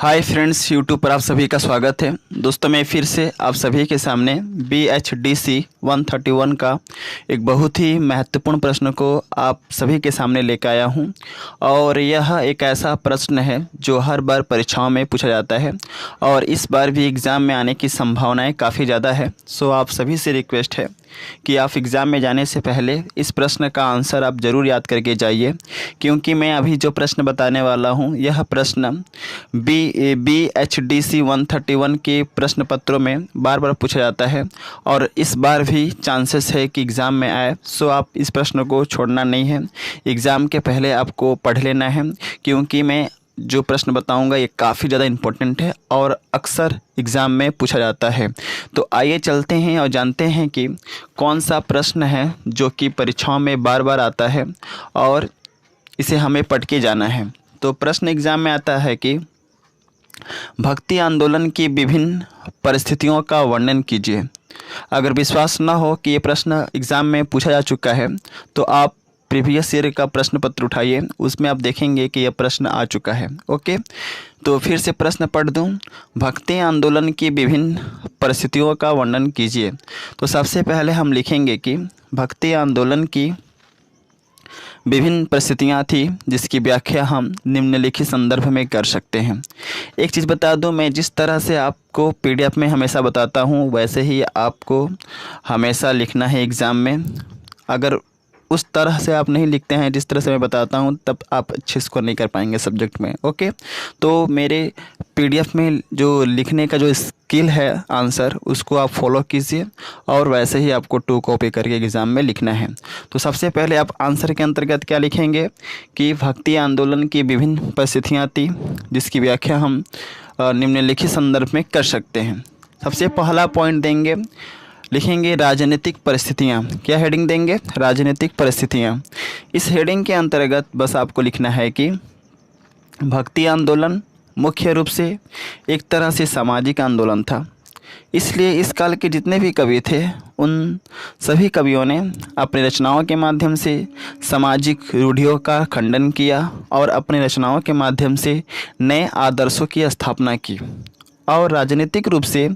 Hi friends, YouTube पर आप सभी का स्वागत है। दोस्तों, मैं फिर से आप सभी के सामने BHDC 131 का एक बहुत ही महत्वपूर्ण प्रश्न को आप सभी के सामने लेकर आया हूं। और यह एक ऐसा प्रश्न है जो हर बार परीक्षाओं में पूछा जाता है और इस बार भी एग्ज़ाम में आने की संभावनाएं काफ़ी ज़्यादा है। सो आप सभी से रिक्वेस्ट है कि आप एग्ज़ाम में जाने से पहले इस प्रश्न का आंसर आप ज़रूर याद करके जाइए, क्योंकि मैं अभी जो प्रश्न बताने वाला हूं यह प्रश्न BHDC 131 के प्रश्न पत्रों में बार बार पूछा जाता है और इस बार भी चांसेस है कि एग्ज़ाम में आए। सो आप इस प्रश्न को छोड़ना नहीं है, एग्ज़ाम के पहले आपको पढ़ लेना है, क्योंकि मैं जो प्रश्न बताऊंगा ये काफ़ी ज़्यादा इम्पोर्टेंट है और अक्सर एग्ज़ाम में पूछा जाता है। तो आइए चलते हैं और जानते हैं कि कौन सा प्रश्न है जो कि परीक्षाओं में बार बार आता है और इसे हमें पढ़ के जाना है। तो प्रश्न एग्ज़ाम में आता है कि भक्ति आंदोलन की विभिन्न परिस्थितियों का वर्णन कीजिए। अगर विश्वास न हो कि ये प्रश्न एग्ज़ाम में पूछा जा चुका है तो आप प्रीवियस ईयर का प्रश्न पत्र उठाइए, उसमें आप देखेंगे कि यह प्रश्न आ चुका है। ओके, तो फिर से प्रश्न पढ़ दूं। भक्ति आंदोलन की विभिन्न परिस्थितियों का वर्णन कीजिए। तो सबसे पहले हम लिखेंगे कि भक्ति आंदोलन की विभिन्न परिस्थितियाँ थी जिसकी व्याख्या हम निम्नलिखित संदर्भ में कर सकते हैं। एक चीज़ बता दूं, मैं जिस तरह से आपको PDF में हमेशा बताता हूं वैसे ही आपको हमेशा लिखना है एग्ज़ाम में। अगर उस तरह से आप नहीं लिखते हैं जिस तरह से मैं बताता हूं तब आप अच्छे स्कोर नहीं कर पाएंगे सब्जेक्ट में। ओके, तो मेरे PDF में जो लिखने का जो स्किल है आंसर, उसको आप फॉलो कीजिए और वैसे ही आपको 2 कॉपी करके एग्ज़ाम में लिखना है। तो सबसे पहले आप आंसर के अंतर्गत क्या लिखेंगे कि भक्ति आंदोलन की विभिन्न परिस्थितियाँ थी जिसकी व्याख्या हम निम्नलिखित संदर्भ में कर सकते हैं। सबसे पहला पॉइंट देंगे, लिखेंगे राजनीतिक परिस्थितियाँ। क्या हेडिंग देंगे? राजनीतिक परिस्थितियाँ। इस हेडिंग के अंतर्गत बस आपको लिखना है कि भक्ति आंदोलन मुख्य रूप से एक तरह से सामाजिक आंदोलन था, इसलिए इस काल के जितने भी कवि थे उन सभी कवियों ने अपनी रचनाओं के माध्यम से सामाजिक रूढ़ियों का खंडन किया और अपनी रचनाओं के माध्यम से नए आदर्शों की स्थापना की। और राजनीतिक रूप से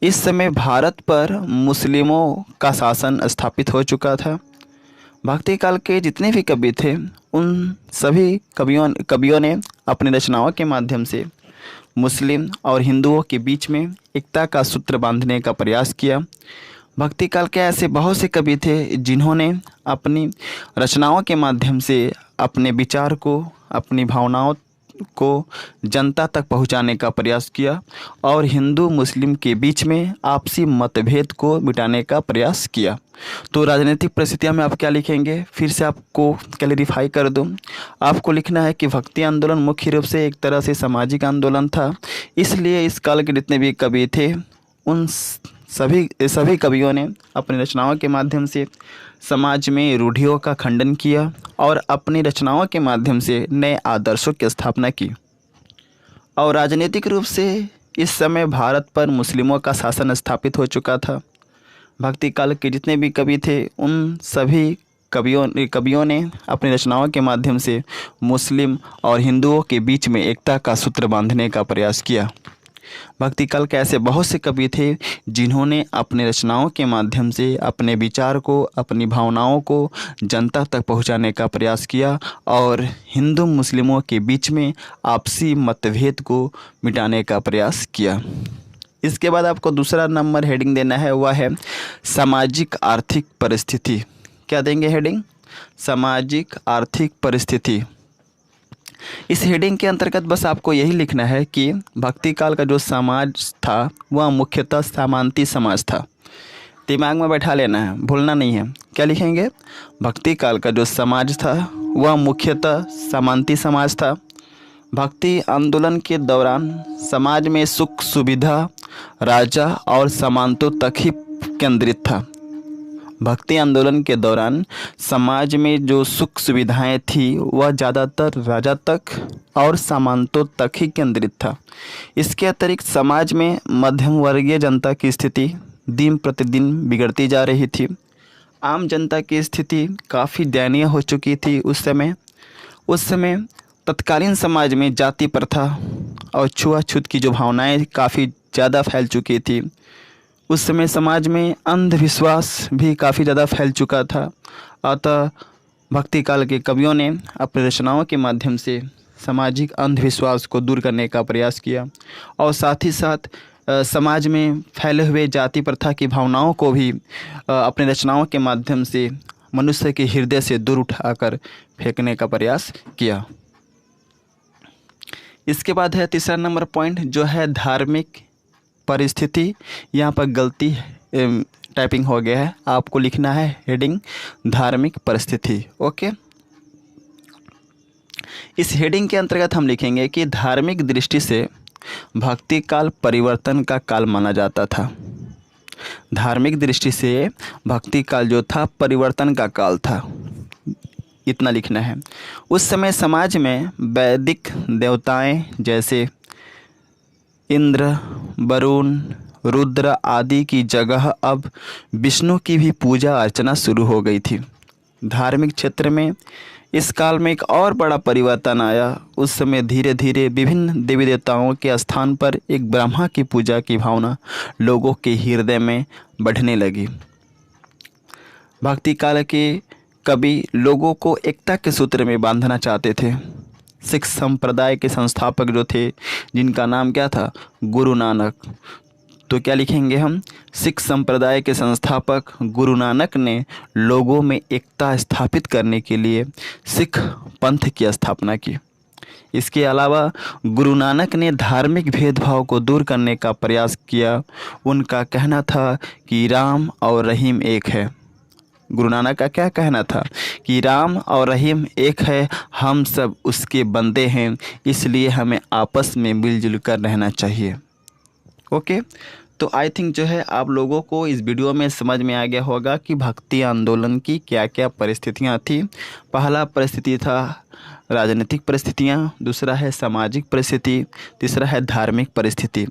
इस समय भारत पर मुस्लिमों का शासन स्थापित हो चुका था। भक्ति काल के जितने भी कवि थे उन सभी कवियों ने अपनी रचनाओं के माध्यम से मुस्लिम और हिंदुओं के बीच में एकता का सूत्र बांधने का प्रयास किया। भक्ति काल के ऐसे बहुत से कवि थे जिन्होंने अपनी रचनाओं के माध्यम से अपने विचार को, अपनी भावनाओं को जनता तक पहुंचाने का प्रयास किया और हिंदू मुस्लिम के बीच में आपसी मतभेद को मिटाने का प्रयास किया। तो राजनीतिक परिस्थितियां में आप क्या लिखेंगे? फिर से आपको क्लैरिफाई कर दूं, आपको लिखना है कि भक्ति आंदोलन मुख्य रूप से एक तरह से सामाजिक आंदोलन था, इसलिए इस काल के जितने भी कवि थे उन सभी कवियों ने अपनी रचनाओं के माध्यम से समाज में रूढ़ियों का खंडन किया और अपनी रचनाओं के माध्यम से नए आदर्शों की स्थापना की। और राजनीतिक रूप से इस समय भारत पर मुस्लिमों का शासन स्थापित हो चुका था। भक्ति काल के जितने भी कवि थे उन सभी कवियों ने अपनी रचनाओं के माध्यम से मुस्लिम और हिंदुओं के बीच में एकता का सूत्र बांधने का प्रयास किया। भक्ति काल के ऐसे बहुत से कवि थे जिन्होंने अपने रचनाओं के माध्यम से अपने विचार को, अपनी भावनाओं को जनता तक पहुंचाने का प्रयास किया और हिंदू मुस्लिमों के बीच में आपसी मतभेद को मिटाने का प्रयास किया। इसके बाद आपको दूसरा नंबर हेडिंग देना है, वह है सामाजिक आर्थिक परिस्थिति। क्या देंगे हेडिंग? सामाजिक आर्थिक परिस्थिति। इस हेडिंग के अंतर्गत बस आपको यही लिखना है कि भक्ति काल का जो समाज था वह मुख्यतः सामंती समाज था। दिमाग में बैठा लेना है, भूलना नहीं है। क्या लिखेंगे? भक्ति काल का जो समाज था वह मुख्यतः सामंती समाज था। भक्ति आंदोलन के दौरान समाज में सुख सुविधा राजा और सामंतों तक ही केंद्रित था। भक्ति आंदोलन के दौरान समाज में जो सुख सुविधाएं थी वह ज़्यादातर राजा तक और सामंतों तक ही केंद्रित था। इसके अतिरिक्त समाज में मध्यम वर्गीय जनता की स्थिति दिन प्रतिदिन बिगड़ती जा रही थी। आम जनता की स्थिति काफ़ी दयनीय हो चुकी थी उस समय तत्कालीन समाज में जाति प्रथा और छुआछूत की जो भावनाएं काफ़ी ज़्यादा फैल चुकी थी। उस समय समाज में अंधविश्वास भी काफ़ी ज़्यादा फैल चुका था। अतः भक्ति काल के कवियों ने अपनी रचनाओं के माध्यम से सामाजिक अंधविश्वास को दूर करने का प्रयास किया और साथ ही साथ समाज में फैले हुए जाति प्रथा की भावनाओं को भी अपनी रचनाओं के माध्यम से मनुष्य के हृदय से दूर उठाकर फेंकने का प्रयास किया। इसके बाद है तीसरा नंबर पॉइंट, जो है धार्मिक परिस्थिति। यहाँ पर गलती टाइपिंग हो गया है, आपको लिखना है हेडिंग धार्मिक परिस्थिति। ओके, इस हेडिंग के अंतर्गत हम लिखेंगे कि धार्मिक दृष्टि से भक्ति काल परिवर्तन का काल माना जाता था। धार्मिक दृष्टि से भक्ति काल जो था परिवर्तन का काल था, इतना लिखना है। उस समय समाज में वैदिक देवताएं जैसे इंद्र, वरुण, रुद्र आदि की जगह अब विष्णु की भी पूजा अर्चना शुरू हो गई थी। धार्मिक क्षेत्र में इस काल में एक और बड़ा परिवर्तन आया। उस समय धीरे धीरे विभिन्न देवी देवताओं के स्थान पर एक ब्रह्मा की पूजा की भावना लोगों के हृदय में बढ़ने लगी। भक्ति काल के कवि लोगों को एकता के सूत्र में बांधना चाहते थे। सिख संप्रदाय के संस्थापक जो थे, जिनका नाम क्या था, गुरु नानक। तो क्या लिखेंगे हम, सिख संप्रदाय के संस्थापक गुरु नानक ने लोगों में एकता स्थापित करने के लिए सिख पंथ की स्थापना की। इसके अलावा गुरु नानक ने धार्मिक भेदभाव को दूर करने का प्रयास किया। उनका कहना था कि राम और रहीम एक है। गुरु नानक का क्या कहना था कि राम और रहीम एक है, हम सब उसके बंदे हैं, इसलिए हमें आपस में मिलजुल कर रहना चाहिए। ओके, तो आई थिंक जो है आप लोगों को इस वीडियो में समझ में आ गया होगा कि भक्ति आंदोलन की क्या क्या परिस्थितियां थी। पहला परिस्थिति था राजनीतिक परिस्थितियां, दूसरा है सामाजिक परिस्थिति, तीसरा है धार्मिक परिस्थिति।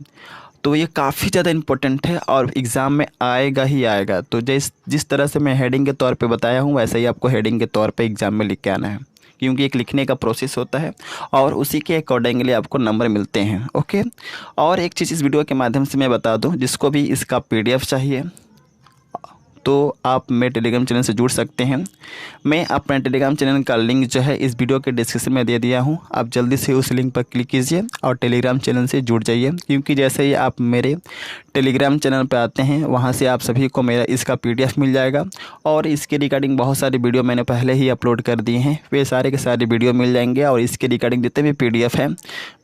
तो ये काफ़ी ज़्यादा इम्पोर्टेंट है और एग्ज़ाम में आएगा ही आएगा। तो जिस तरह से मैं हेडिंग के तौर पे बताया हूँ, वैसे ही आपको हेडिंग के तौर पे एग्ज़ाम में लिख के आना है, क्योंकि एक लिखने का प्रोसेस होता है और उसी के अकॉर्डिंगली आपको नंबर मिलते हैं। ओके, और एक चीज़ इस वीडियो के माध्यम से मैं बता दूं, जिसको भी इसका PDF चाहिए तो आप मेरे टेलीग्राम चैनल से जुड़ सकते हैं। मैं अपने टेलीग्राम चैनल का लिंक जो है इस वीडियो के डिस्क्रिप्शन में दे दिया हूं। आप जल्दी से उस लिंक पर क्लिक कीजिए और टेलीग्राम चैनल से जुड़ जाइए, क्योंकि जैसे ही आप मेरे टेलीग्राम चैनल पर आते हैं, वहां से आप सभी को मेरा इसका PDF मिल जाएगा और इसके रिगार्डिंग बहुत सारे वीडियो मैंने पहले ही अपलोड कर दिए हैं। वे सारे के सारे वीडियो मिल जाएंगे और इसके रिगार्डिंग जितने भी PDF हैं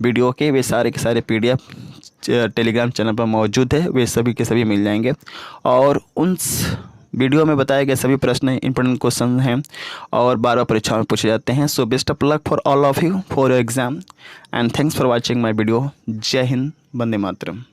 वीडियो के, वे सारे के सारे PDF टेलीग्राम चैनल पर मौजूद है। वे सभी के सभी मिल जाएंगे और उन वीडियो में बताए गए सभी प्रश्न इंपॉर्टेंट क्वेश्चन हैं और बार बार परीक्षा में पूछे जाते हैं। So best of luck for all of you for your exam and thanks for watching my video. जय हिंद, वंदे मातरम।